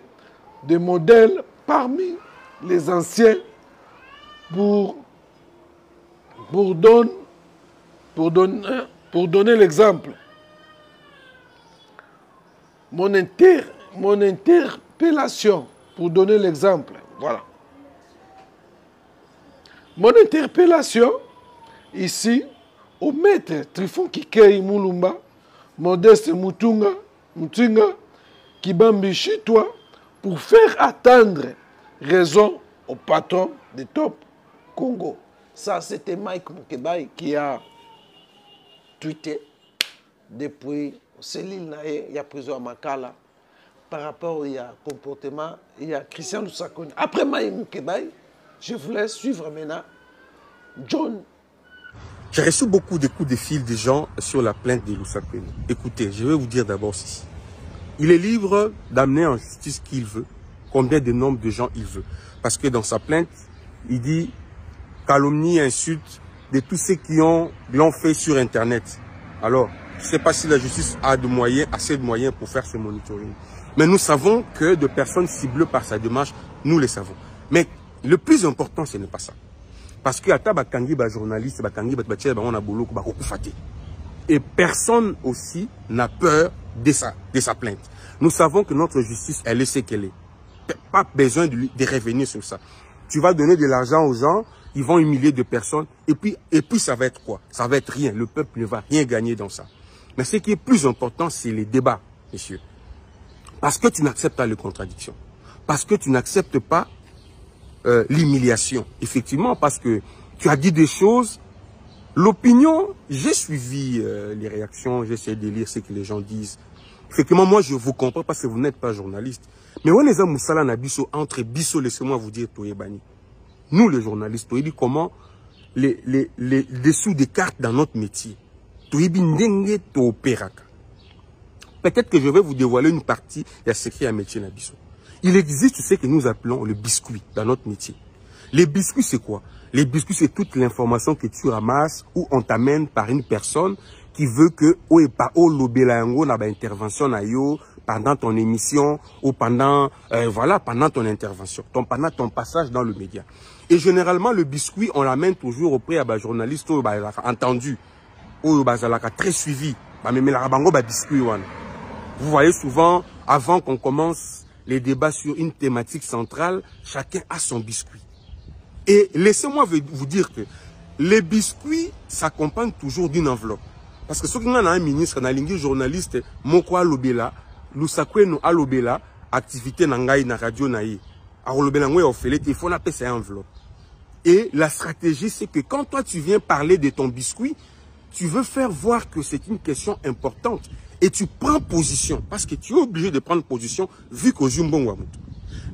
A: de modèle parmi les anciens pour donner l'exemple. Mon interpellation, pour donner l'exemple, voilà. Mon interpellation, ici, au maître Trifon Kikei Moulumba, Modeste Mutunga, Kibambi Chitwa, pour faire attendre raison au patron de Top Congo. Ça, c'était Mike Mukebai qui a tweeté depuis Céline Naé, il y a plusieurs Makala, par rapport au comportement, il y a Christian Lusaka. Après Mike Mukebai, je voulais suivre maintenant John.
C: J'ai reçu beaucoup de coups de fil des gens sur la plainte de Lusaka. Écoutez, je vais vous dire d'abord ceci. Il est libre d'amener en justice qui il veut, combien de nombre de gens il veut. Parce que dans sa plainte, il dit calomnie, insulte de tous ceux qui l'ont fait sur Internet. Alors, je ne sais pas si la justice a assez de moyens pour faire ce monitoring. Mais nous savons que de personnes ciblées par sa démarche, nous les savons. Mais le plus important, ce n'est pas ça. Parce que journaliste, et personne aussi n'a peur de sa plainte. Nous savons que notre justice, elle sait qu'elle est. Pas besoin de revenir sur ça. Tu vas donner de l'argent aux gens, ils vont humilier des personnes, et puis ça va être quoi? Ça va être rien. Le peuple ne va rien gagner dans ça. Mais ce qui est plus important, c'est les débats, messieurs. Parce que tu n'acceptes pas les contradictions. Parce que tu n'acceptes pas l'humiliation. Effectivement, parce que tu as dit des choses. L'opinion, j'ai suivi les réactions, j'essaie de lire ce que les gens disent. Effectivement, moi, je vous comprends parce que vous n'êtes pas journaliste. Mais on est Moussala Nabiso, entre Bisso, laissez-moi vous dire, Toyebani. Nous, les journalistes, Toyebi, comment les dessous des cartes dans notre métier. Toyebi Ndenge Toperaka. Peut-être que je vais vous dévoiler une partie de secret à métier Nabiso. Il existe ce que nous appelons le biscuit dans notre métier. Les biscuits, c'est quoi? Les biscuits, c'est toute l'information que tu ramasses ou on t'amène par une personne qui veut que intervention pendant ton émission ou pendant pendant ton intervention, pendant ton passage dans le média. Et généralement, le biscuit, on l'amène toujours auprès d'un journaliste entendu ou très suivi. Vous voyez souvent, avant qu'on commence les débats sur une thématique centrale, chacun a son biscuit. Et laissez-moi vous dire que les biscuits s'accompagnent toujours d'une enveloppe. Parce que ceux qui ont un ministre, un journaliste, Moko Alobela, Lusaka Alobela, activité Nangaï na radio naï. Alobela ngwe ofele, il faut appeler ça enveloppe. Et la stratégie, c'est que quand toi tu viens parler de ton biscuit, tu veux faire voir que c'est une question importante. Et tu prends position, parce que tu es obligé de prendre position, vu qu'au Jumbo Wamutu.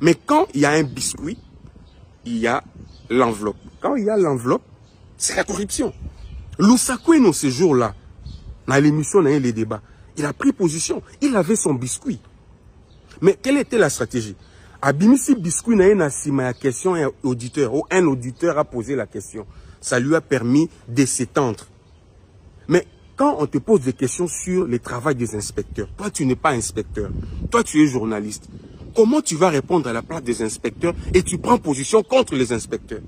C: Mais quand il y a un biscuit, il y a l'enveloppe. Quand il y a l'enveloppe, c'est la corruption. Lusaka, dans ce jour-là, dans l'émission, dans les débats, il a pris position. Il avait son biscuit. Mais quelle était la stratégie? Abimisi biscuit n'a pas question à un auditeur, ou un auditeur a posé la question. Ça lui a permis de s'étendre. Mais quand on te pose des questions sur le travail des inspecteurs, toi tu n'es pas inspecteur, toi tu es journaliste. Comment tu vas répondre à la place des inspecteurs et tu prends position contre les inspecteurs?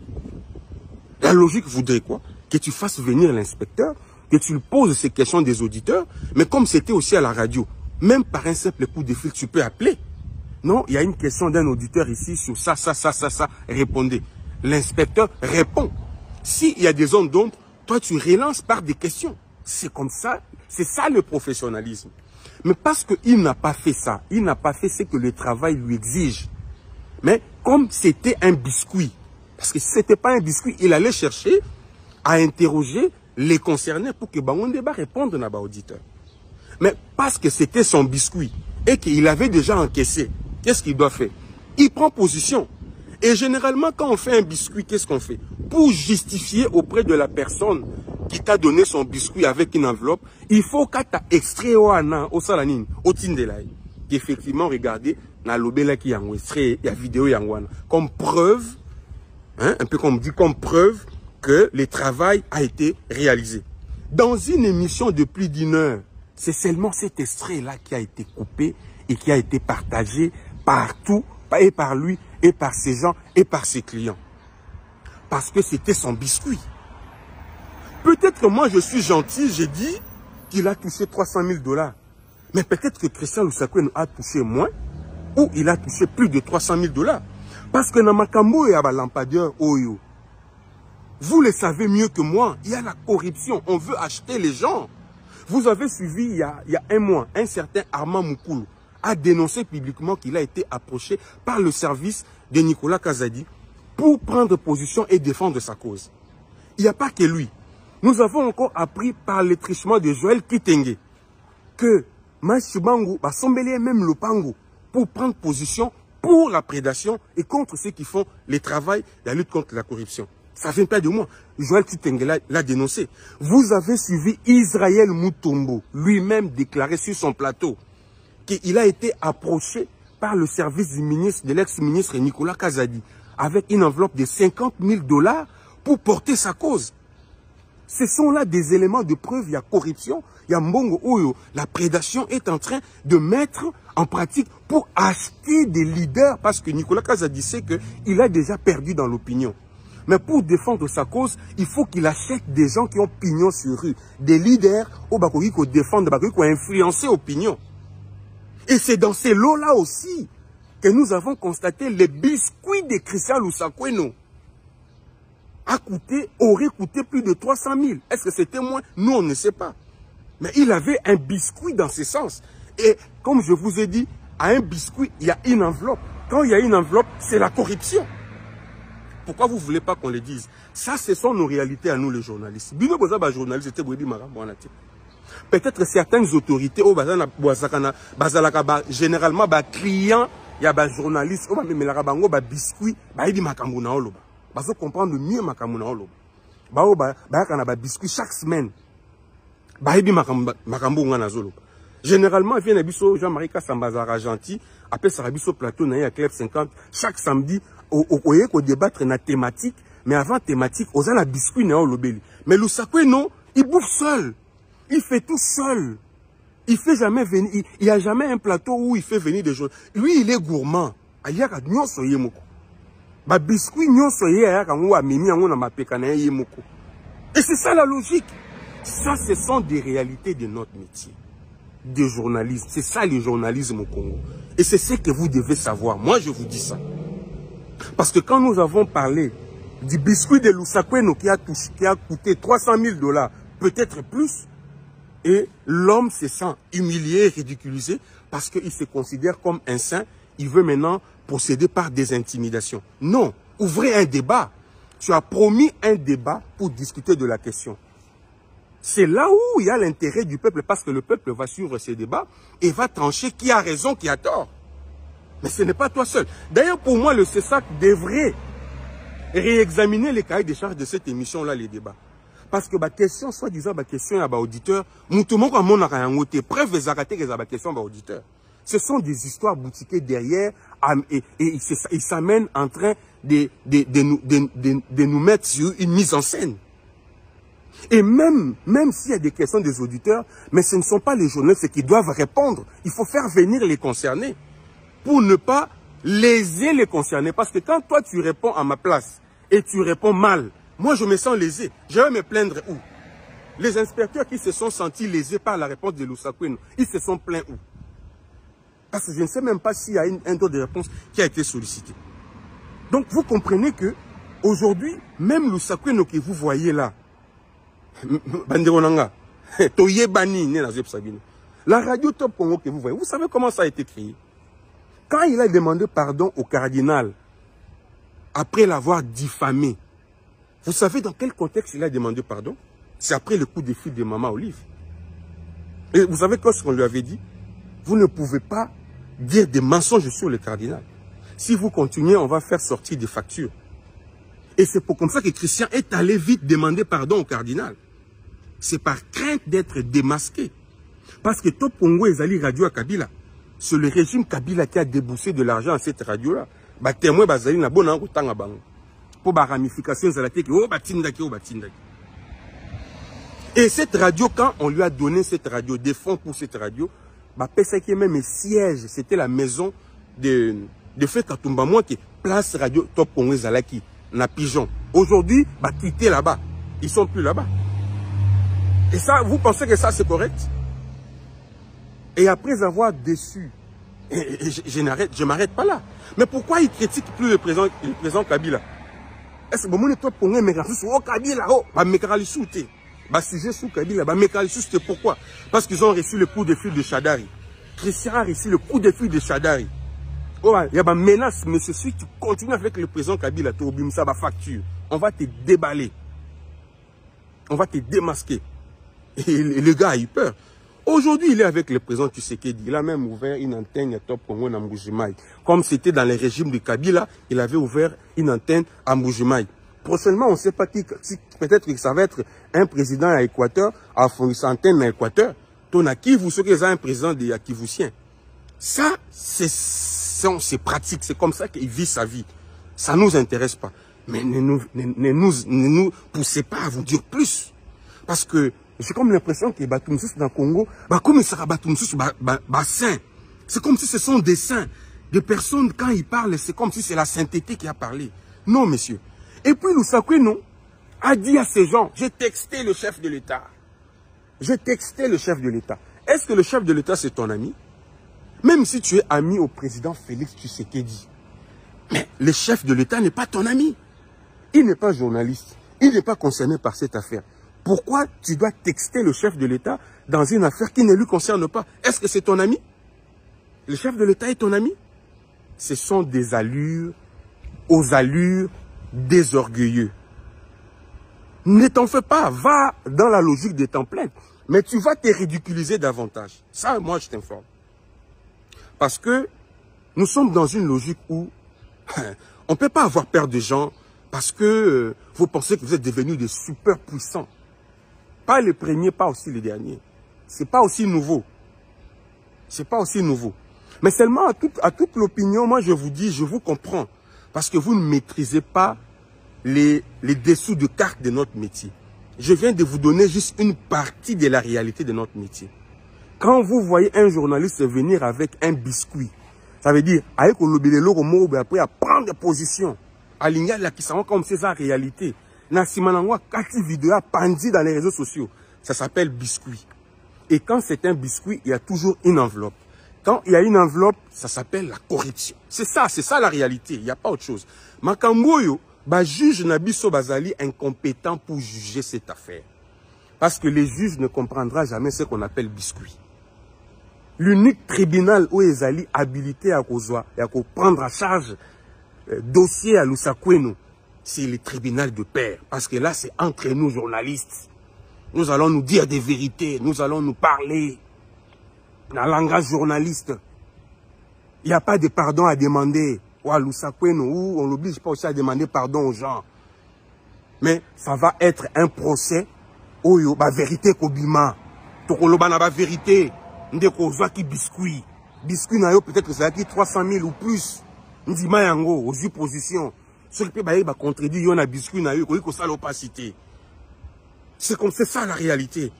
C: La logique voudrait quoi? Que tu fasses venir l'inspecteur, que tu lui poses ces questions des auditeurs, mais comme c'était aussi à la radio, même par un simple coup de fil, tu peux appeler. Non, il y a une question d'un auditeur ici sur ça, répondez. L'inspecteur répond. S'il y a des zones d'ombre, toi tu relances par des questions. C'est comme ça C'est ça le professionnalisme. Mais parce qu'il n'a pas fait ça, il n'a pas fait ce que le travail lui exige. Mais comme c'était un biscuit, parce que si ce n'était pas un biscuit, il allait chercher à interroger les concernés pour que Bango Ndeba réponde à l'auditeur. Mais parce que c'était son biscuit et qu'il avait déjà encaissé, qu'est-ce qu'il doit faire? Il prend position. Et généralement, quand on fait un biscuit, qu'est-ce qu'on fait? Pour justifier auprès de la personne qui t'a donné son biscuit avec une enveloppe, il faut que tu aies extrait au salanine, au tindelaï. Effectivement, regardez, na lobela qui a extrait, il y a vidéo yangwana. Comme preuve, hein, un peu comme dit, comme preuve que le travail a été réalisé. Dans une émission de plus d'1 heure, c'est seulement cet extrait-là qui a été coupé et qui a été partagé partout, et par lui, et par ses gens, et par ses clients. Parce que c'était son biscuit. Peut-être que moi, je suis gentil, j'ai dit qu'il a touché 300 000 $. Mais peut-être que Christian Lusakwe a touché moins, ou il a touché plus de 300 000 $. Parce que dans Makambo, il y a un lampadaire Oyo. Vous le savez mieux que moi, il y a la corruption, on veut acheter les gens. Vous avez suivi il y a 1 mois, un certain Armand Moukoulou a dénoncé publiquement qu'il a été approché par le service de Nicolas Kazadi pour prendre position et défendre sa cause. Il n'y a pas que lui. Nous avons encore appris par le trichement de Joël Kitenge que Machibango va sombelier même le Pango pour prendre position pour la prédation et contre ceux qui font le travail de la lutte contre la corruption. Ça ne vient pas de moi. Joël Kitenge l'a dénoncé. Vous avez suivi Israël Moutombo, lui-même déclaré sur son plateau qu'il a été approché par le service du ministre, de l'ex-ministre Nicolas Kazadi, avec une enveloppe de 50 000 $ pour porter sa cause. Ce sont là des éléments de preuve. Il y a corruption, il y a Mbongo Oyo. La prédation est en train de mettre en pratique pour acheter des leaders, parce que Nicolas Kazadi sait qu'il a déjà perdu dans l'opinion. Mais pour défendre sa cause, il faut qu'il achète des gens qui ont pignon sur rue, des leaders au Bakoui qui défendent, qui ont influencé l'opinion. Et c'est dans ces lots-là aussi que nous avons constaté les biscuits de Christian Lusakwe aurait coûté plus de 300 000. Est-ce que c'était moins? Nous, on ne sait pas. Mais il avait un biscuit dans ce sens. Et comme je vous ai dit, à un biscuit, il y a une enveloppe. Quand il y a une enveloppe, c'est la corruption. Pourquoi vous ne voulez pas qu'on le dise? Ça, ce sont nos réalités à nous, les journalistes. Peut-être certaines autorités, généralement, clients, il y a des journalistes, des biscuits, ils comprendre mieux des biscuits chaque semaine. Généralement, il vient à Jean-Marie Kassambazara gentil, après ça a plateau à Club 50, chaque samedi, au débattre na thématique, mais avant thématique, aux la biscuit na lobeli. Mais Lusakwe non, il bouffe seul. Il fait tout seul. Il fait jamais venir, il n'y a jamais un plateau où il fait venir des gens. Lui, il est gourmand. Ayaka nyonso yemoko. Ba biscuit nyonso yaka ngwa mimi yango na mapeka na yemoko. Et c'est ça la logique. Ça, ce sont des réalités de notre métier. Des journalistes. C'est ça le journalisme au Congo. Et c'est ce que vous devez savoir. Moi, je vous dis ça. Parce que quand nous avons parlé du biscuit de Lusakwe qui a coûté 300 000 $, peut-être plus, et l'homme se sent humilié, ridiculisé, parce qu'il se considère comme un saint, il veut maintenant procéder par des intimidations. Non, ouvrez un débat. Tu as promis un débat pour discuter de la question. C'est là où il y a l'intérêt du peuple, parce que le peuple va suivre ces débats et va trancher qui a raison, qui a tort. Mais ce n'est pas toi seul. D'ailleurs, pour moi, le CESAC devrait réexaminer les cahiers de charges de cette émission-là, les débats. Parce que la question, soi-disant, la question à l'auditeur, ce sont des histoires boutiquées derrière et ils s'amènent en train de nous mettre sur une mise en scène. Et même s'il y a des questions des auditeurs, mais ce ne sont pas les journalistes qui doivent répondre. Il faut faire venir les concernés pour ne pas léser les concernés. Parce que quand toi tu réponds à ma place et tu réponds mal, moi je me sens lésé. Je vais me plaindre où? Les inspecteurs qui se sont sentis lésés par la réponse de Lusakwe, ils se sont plaints où? Parce que je ne sais même pas s'il y a un taux de réponse qui a été sollicité. Donc vous comprenez que aujourd'hui, même Lusakwe que vous voyez là, La radio Top Congo que vous voyez, vous savez comment ça a été créé? Quand il a demandé pardon au cardinal, après l'avoir diffamé, vous savez dans quel contexte il a demandé pardon? C'est après le coup de fil de Maman Olive. Et vous savez ce qu'on lui avait dit? Vous ne pouvez pas dire des mensonges sur le cardinal. Si vous continuez, on va faire sortir des factures. Et c'est comme ça que Christian est allé vite demander pardon au cardinal. C'est par crainte d'être démasqué. Parce que Top Congo ezali radio à Kabila. C'est le régime Kabila qui a déboursé de l'argent à cette radio-là. Ba témoin bazali na bona ko tanga bango. Pour ba ramification zalate ki o batindaki o batindaki. Et cette radio, quand on lui a donné cette radio, des fonds pour cette radio, bah pesa qui est même siège, c'était la maison de Frère Katumba moi qui place radio Top Congo Zalaki na Pigeon. Aujourd'hui, bah quitté là-bas. Ils sont plus là-bas. Et ça, vous pensez que ça c'est correct? Et après avoir déçu, je m'arrête pas là. Mais pourquoi il critique plus le président Kabila? Est-ce que bon Top Congo me Kabila oh bah me bah sujet sous Kabila bah me c'était pourquoi? Parce qu'ils ont reçu le coup de fil de Chadari. Christian a reçu le coup de fil de Chadari. Oh, il y a une menace, mais si tu continues avec le président Kabila, tu oublies ça, facture. On va te déballer. On va te démasquer. Et le gars a eu peur. Aujourd'hui, il est avec le président Tshisekedi. Il a même ouvert une antenne à Top Congo à Mbujimaï. Comme c'était dans le régime de Kabila, il avait ouvert une antenne à Mbujimaï. Prochainement, on ne sait pas qui, peut-être que ça va être un président à Équateur, à Fonsantaine à Équateur. Tonaki, vous savez que c'est un président des Akivoussiens. Ça, c'est pratique, c'est comme ça qu'il vit sa vie. Ça ne nous intéresse pas. Mais ne nous poussez pas à vous dire plus. Parce que j'ai comme l'impression que Batumsus dans le Congo, comme il sera Batumsus, saint. C'est comme si ce sont des saints. Des personnes, quand ils parlent, c'est comme si c'est la sainteté qui a parlé. Non, monsieur. Et puis, Lusakoueno a dit à ces gens, j'ai texté le chef de l'État. J'ai texté le chef de l'État. Est-ce que le chef de l'État, c'est ton ami? Même si tu es ami au président Félix Tshisekedi. Mais le chef de l'État n'est pas ton ami. Il n'est pas journaliste. Il n'est pas concerné par cette affaire. Pourquoi tu dois texter le chef de l'État dans une affaire qui ne lui concerne pas? Est-ce que c'est ton ami? Le chef de l'État est ton ami? Ce sont des allures, aux allures des orgueilleux. Ne t'en fais pas, va dans la logique des templates. Mais tu vas te ridiculiser davantage. Ça, moi, je t'informe. Parce que nous sommes dans une logique où on ne peut pas avoir peur des gens parce que vous pensez que vous êtes devenus des super puissants. Pas les premiers, pas aussi les derniers. C'est pas aussi nouveau. C'est pas aussi nouveau. Mais seulement à toute l'opinion, moi je vous dis, je vous comprends. Parce que vous ne maîtrisez pas les dessous de cartes de notre métier. Je viens de vous donner juste une partie de la réalité de notre métier. Quand vous voyez un journaliste venir avec un biscuit, ça veut dire, après à prendre des positions, à l'ignac qui s'en comme c'est sa réalité. Nasimanangwa, kati vidéo pandi dans les réseaux sociaux, ça s'appelle biscuit. Et quand c'est un biscuit, il y a toujours une enveloppe. Quand il y a une enveloppe, ça s'appelle la corruption. C'est ça la réalité, il n'y a pas autre chose. Makamboyo, juge Nabiso Bazali incompétent pour juger cette affaire. Parce que les juges ne comprendront jamais ce qu'on appelle biscuit. L'unique tribunal où ils allaient habilité à prendre à charge dossier à Lusakoueno, c'est le tribunal de paix. Parce que là, c'est entre nous journalistes. Nous allons nous dire des vérités, nous allons nous parler dans le langage journaliste. Il n'y a pas de pardon à demander. Ou à Lusakoueno, où on l'oblige pas aussi à demander pardon aux gens. Mais ça va être un procès où il y a vérité kobima. Tokoloba na ba vérité. Ndeko zaki biscuit. Biscuit na yo peut-être que ça a été 300 000 ou plus. Ndima yango, aux oppositions. Ce qui peut contredire, il y a un biscuit na yo, ko ça l'opacité. C'est comme c'est ça la réalité.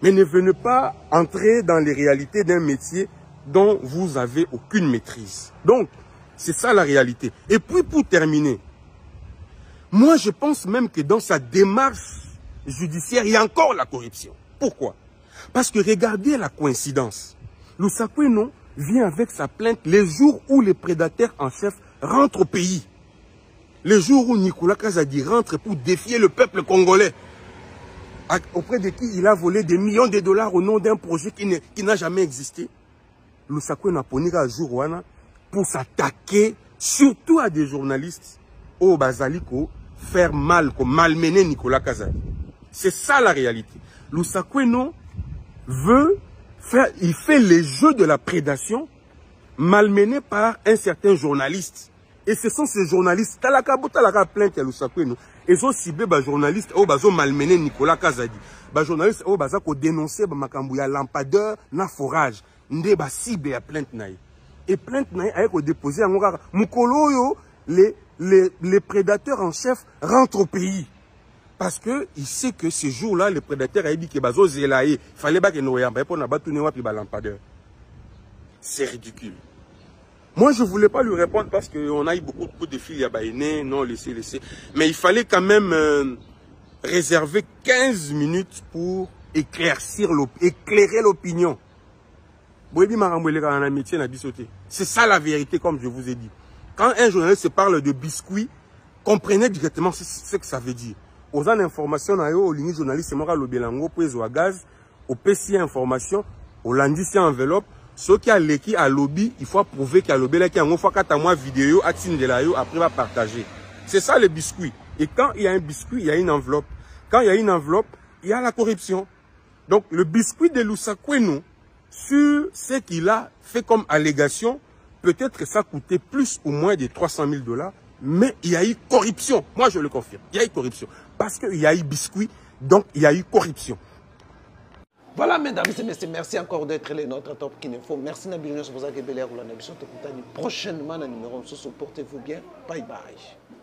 C: Mais ne venez pas entrer dans les réalités d'un métier dont vous avez aucune maîtrise. Donc, c'est ça la réalité. Et puis pour terminer, moi je pense même que dans sa démarche judiciaire, il y a encore la corruption. Pourquoi? Parce que regardez la coïncidence. Lusakoueno vient avec sa plainte les jours où les prédateurs en chef rentrent au pays. Les jours où Nicolas Kazadi rentre pour défier le peuple congolais. auprès de qui il a volé des millions de dollars au nom d'un projet qui n'a jamais existé. Lusakwe a poni un jour wana pour s'attaquer surtout à des journalistes au Bazaliko, faire mal, comme malmener Nicolas Kazali. C'est ça la réalité. Lusakwe veut faire, il fait les jeux de la prédation malmené par un certain journaliste. Et ce sont ces journalistes, talaka plainte à Lusakwe ils ont ciblé les journalistes qui ont malmené Nicolas Kazadi. Les journalistes qui ont dénoncé les lampadaires na forage. Ils ont ciblé la plainte. Et plainte a déposé les prédateurs en chef rentrent au pays. Parce qu'il sait que ce jour-là, les prédateurs ont dit qu'il fallait pas qu'ils nous aient pas lampadaire. C'est ridicule. Moi, je ne voulais pas lui répondre parce qu'on a eu beaucoup de filles à non, laissez. Mais il fallait quand même réserver 15 minutes pour éclaircir éclairer l'opinion. C'est ça la vérité, comme je vous ai dit. Quand un journaliste se parle de biscuits, comprenez directement ce que ça veut dire. Aux informations, aux lignes journalistes, au gaz, au PC information, au lundi enveloppe. Ceux qui ont l'équipe à lobby, il faut prouver qu'il y a lobby là, qu'il y a un fois 4 mois vidéo, après va partager. C'est ça le biscuit. Et quand il y a un biscuit, il y a une enveloppe. Quand il y a une enveloppe, il y a la corruption. Donc le biscuit de Lusakwe, sur ce qu'il a fait comme allégation, peut-être que ça coûtait plus ou moins de 300 000 $, mais il y a eu corruption. Moi je le confirme. Il y a eu corruption. Parce qu'il y a eu biscuit, donc il y a eu corruption.
A: Voilà, mesdames et messieurs, merci encore d'être les nôtres Top Kinefo. Merci Nabil Nyos, vous avez prochainement, numéro, portez-vous bien. Bye bye.